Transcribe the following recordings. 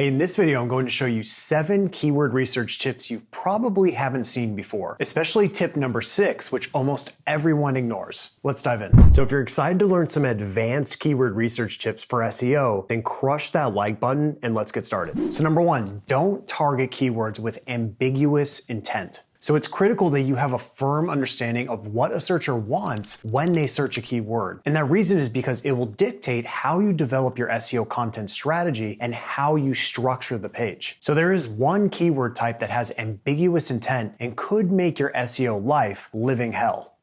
Hey, in this video, I'm going to show you 7 keyword research tips you probably haven't seen before, especially tip number 6, which almost everyone ignores. Let's dive in. So if you're excited to learn some advanced keyword research tips for SEO, then crush that like button and let's get started. So number 1, don't target keywords with ambiguous intent. So it's critical that you have a firm understanding of what a searcher wants when they search a keyword. And that reason is because it will dictate how you develop your SEO content strategy and how you structure the page. So there is one keyword type that has ambiguous intent and could make your SEO life living hell.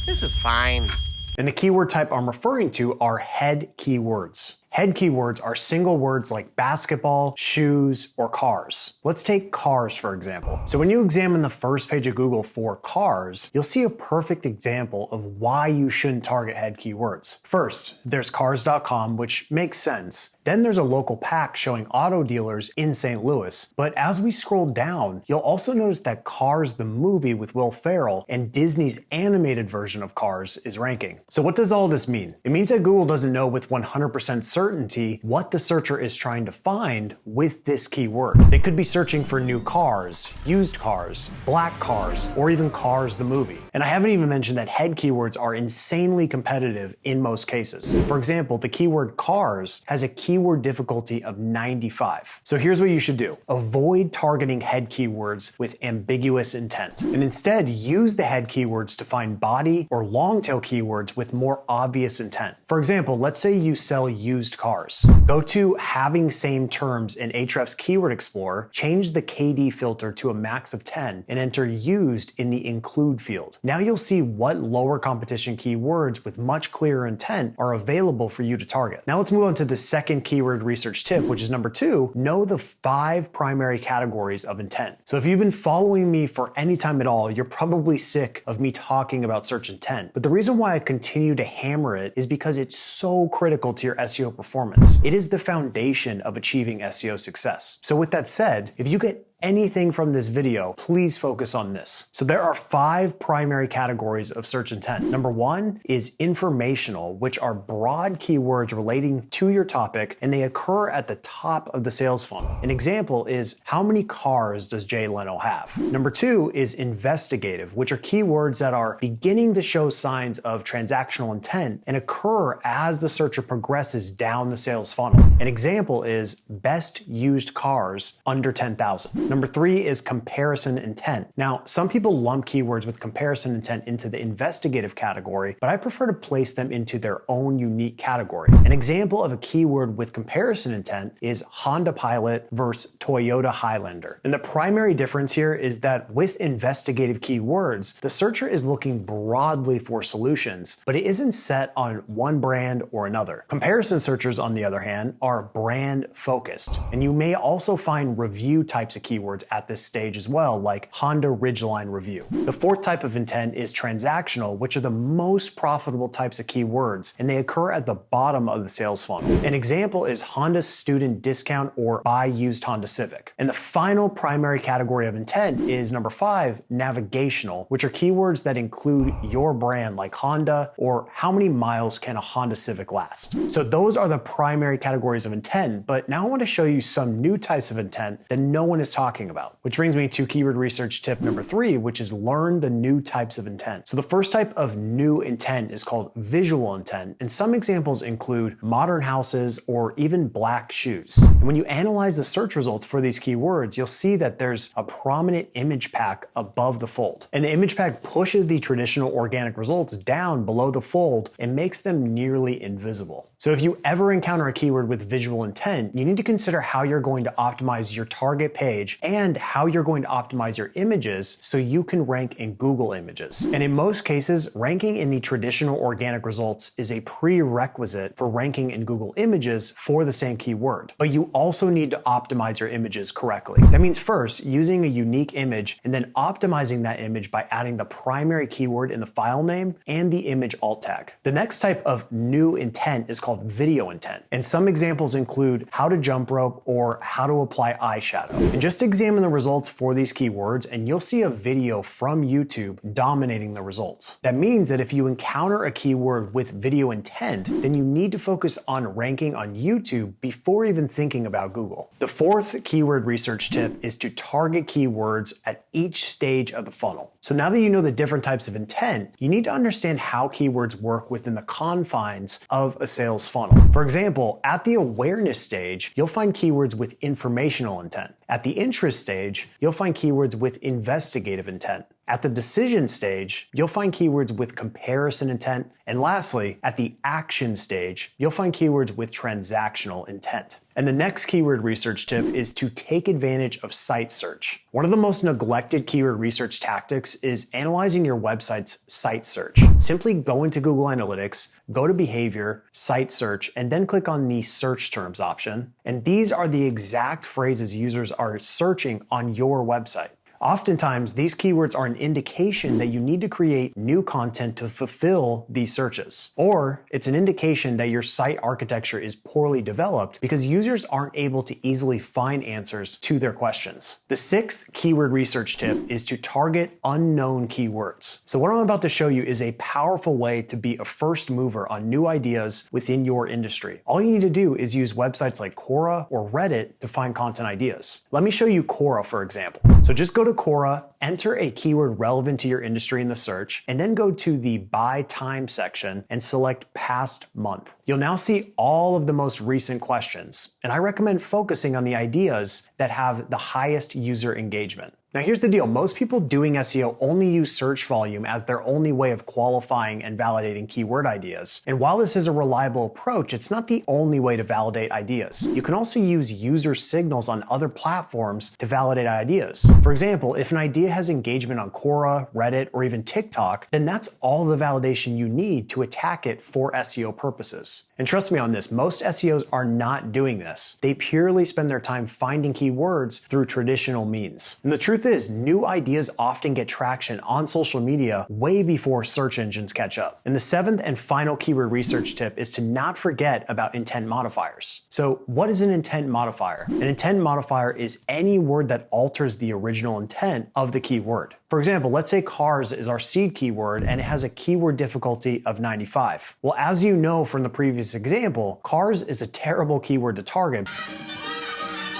This is fine. And the keyword type I'm referring to are head keywords. Head keywords are single words like basketball, shoes, or cars. Let's take cars, for example. So when you examine the first page of Google for cars, you'll see a perfect example of why you shouldn't target head keywords. First, there's cars.com, which makes sense. Then there's a local pack showing auto dealers in St. Louis. But as we scroll down, you'll also notice that Cars the movie with Will Ferrell and Disney's animated version of Cars is ranking. So what does all this mean? It means that Google doesn't know with 100% certainty what the searcher is trying to find with this keyword. They could be searching for new cars, used cars, black cars, or even Cars the movie. And I haven't even mentioned that head keywords are insanely competitive in most cases. For example, the keyword cars has a keyword difficulty of 95. So here's what you should do. Avoid targeting head keywords with ambiguous intent, and instead use the head keywords to find body or long tail keywords with more obvious intent. For example, let's say you sell used cars. Go to having same terms in Ahrefs Keyword Explorer, change the KD filter to a max of 10, and enter used in the include field. Now you'll see what lower competition keywords with much clearer intent are available for you to target. Now let's move on to the second keyword research tip, which is number 2, know the 5 primary categories of intent. So if you've been following me for any time at all, you're probably sick of me talking about search intent. But the reason why I continue to hammer it is because it's so critical to your SEO performance. It is the foundation of achieving SEO success. So with that said, if you get anything from this video, please focus on this. So there are 5 primary categories of search intent. Number 1 is informational, which are broad keywords relating to your topic, and they occur at the top of the sales funnel. An example is, how many cars does Jay Leno have? Number 2 is investigative, which are keywords that are beginning to show signs of transactional intent and occur as the searcher progresses down the sales funnel. An example is best used cars under 10,000. Number 3 is comparison intent. Now, some people lump keywords with comparison intent into the investigative category, but I prefer to place them into their own unique category. An example of a keyword with comparison intent is Honda Pilot versus Toyota Highlander. And the primary difference here is that with investigative keywords, the searcher is looking broadly for solutions, but it isn't set on one brand or another. Comparison searchers, on the other hand, are brand focused. And you may also find review types of keywords at this stage as well, like Honda Ridgeline Review. The 4th type of intent is transactional, which are the most profitable types of keywords, and they occur at the bottom of the sales funnel. An example is Honda Student Discount or Buy Used Honda Civic. And the final primary category of intent is number 5, navigational, which are keywords that include your brand like Honda or how many miles can a Honda Civic last. So those are the primary categories of intent, but now I want to show you some new types of intent that no one is talking about. Which brings me to keyword research tip number 3, which is learn the new types of intent. So the first type of new intent is called visual intent, and some examples include modern houses or even black shoes. And when you analyze the search results for these keywords, you'll see that there's a prominent image pack above the fold. And the image pack pushes the traditional organic results down below the fold and makes them nearly invisible. So if you ever encounter a keyword with visual intent, you need to consider how you're going to optimize your target page and how you're going to optimize your images so you can rank in Google images. And in most cases, ranking in the traditional organic results is a prerequisite for ranking in Google images for the same keyword. But you also need to optimize your images correctly. That means first, using a unique image and then optimizing that image by adding the primary keyword in the file name and the image alt tag. The next type of new intent is called video intent. And some examples include how to jump rope or how to apply eyeshadow. And just to examine the results for these keywords and you'll see a video from YouTube dominating the results. That means that if you encounter a keyword with video intent, then you need to focus on ranking on YouTube before even thinking about Google. The fourth keyword research tip is to target keywords at each stage of the funnel. So now that you know the different types of intent, you need to understand how keywords work within the confines of a sales funnel. For example, at the awareness stage, you'll find keywords with informational intent. At the interest stage, you'll find keywords with investigative intent. At the decision stage, you'll find keywords with comparison intent. And lastly, at the action stage, you'll find keywords with transactional intent. And the next keyword research tip is to take advantage of site search. One of the most neglected keyword research tactics is analyzing your website's site search. Simply go into Google Analytics, go to Behavior, Site Search, and then click on the Search Terms option. And these are the exact phrases users are searching on your website. Oftentimes, these keywords are an indication that you need to create new content to fulfill these searches. Or it's an indication that your site architecture is poorly developed because users aren't able to easily find answers to their questions. The sixth keyword research tip is to target unknown keywords. So what I'm about to show you is a powerful way to be a first mover on new ideas within your industry. All you need to do is use websites like Quora or Reddit to find content ideas. Let me show you Quora, for example. So just go to Quora, enter a keyword relevant to your industry in the search, and then go to the by time section and select past month. You'll now see all of the most recent questions, and I recommend focusing on the ideas that have the highest user engagement. Now here's the deal, most people doing SEO only use search volume as their only way of qualifying and validating keyword ideas. And while this is a reliable approach, it's not the only way to validate ideas. You can also use user signals on other platforms to validate ideas. For example, if an idea has engagement on Quora, Reddit, or even TikTok, then that's all the validation you need to attack it for SEO purposes. And trust me on this, most SEOs are not doing this. They purely spend their time finding keywords through traditional means. And the truth is, new ideas often get traction on social media way before search engines catch up. And the seventh and final keyword research tip is to not forget about intent modifiers. So what is an intent modifier? An intent modifier is any word that alters the original intent of the keyword. For example, let's say cars is our seed keyword and it has a keyword difficulty of 95. Well, as you know from the previous example, cars is a terrible keyword to target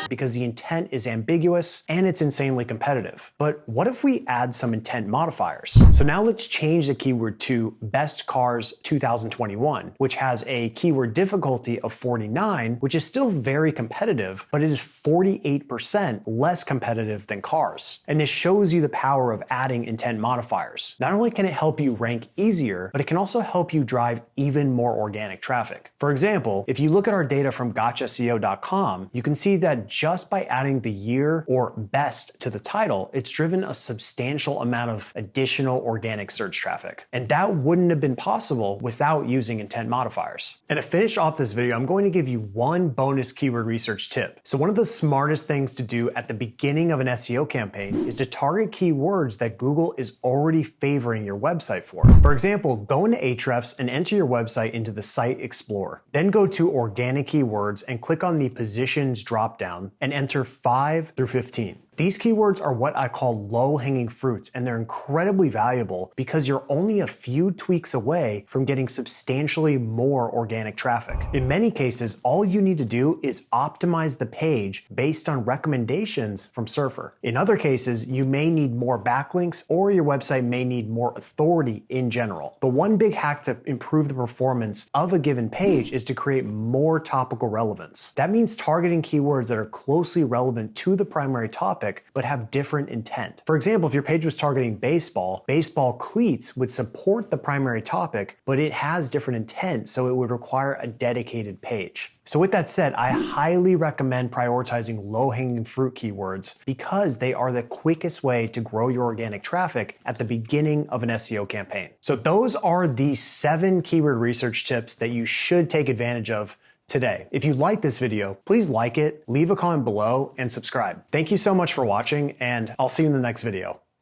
because the intent is ambiguous and it's insanely competitive. But what if we add some intent modifiers? So now let's change the keyword to Best Cars 2021, which has a keyword difficulty of 49, which is still very competitive, but it is 48% less competitive than cars. And this shows you the power of adding intent modifiers. Not only can it help you rank easier, but it can also help you drive even more organic traffic. For example, if you look at our data from gotchaseo.com, you can see that just by adding the year or best to the title, it's driven a substantial amount of additional organic search traffic. And that wouldn't have been possible without using intent modifiers. And to finish off this video, I'm going to give you one bonus keyword research tip. So one of the smartest things to do at the beginning of an SEO campaign is to target keywords that Google is already favoring your website for. For example, go into Ahrefs and enter your website into the Site Explorer. Then go to Organic Keywords and click on the Positions dropdown and enter 5 through 15. These keywords are what I call low-hanging fruits, and they're incredibly valuable because you're only a few tweaks away from getting substantially more organic traffic. In many cases, all you need to do is optimize the page based on recommendations from Surfer. In other cases, you may need more backlinks or your website may need more authority in general. But one big hack to improve the performance of a given page is to create more topical relevance. That means targeting keywords that are closely relevant to the primary topic but have different intent. For example, if your page was targeting baseball, baseball cleats would support the primary topic, but it has different intent, so it would require a dedicated page. So with that said, I highly recommend prioritizing low-hanging fruit keywords because they are the quickest way to grow your organic traffic at the beginning of an SEO campaign. So those are the 7 keyword research tips that you should take advantage of today. If you like this video, please like it, leave a comment below, and subscribe. Thank you so much for watching, and I'll see you in the next video.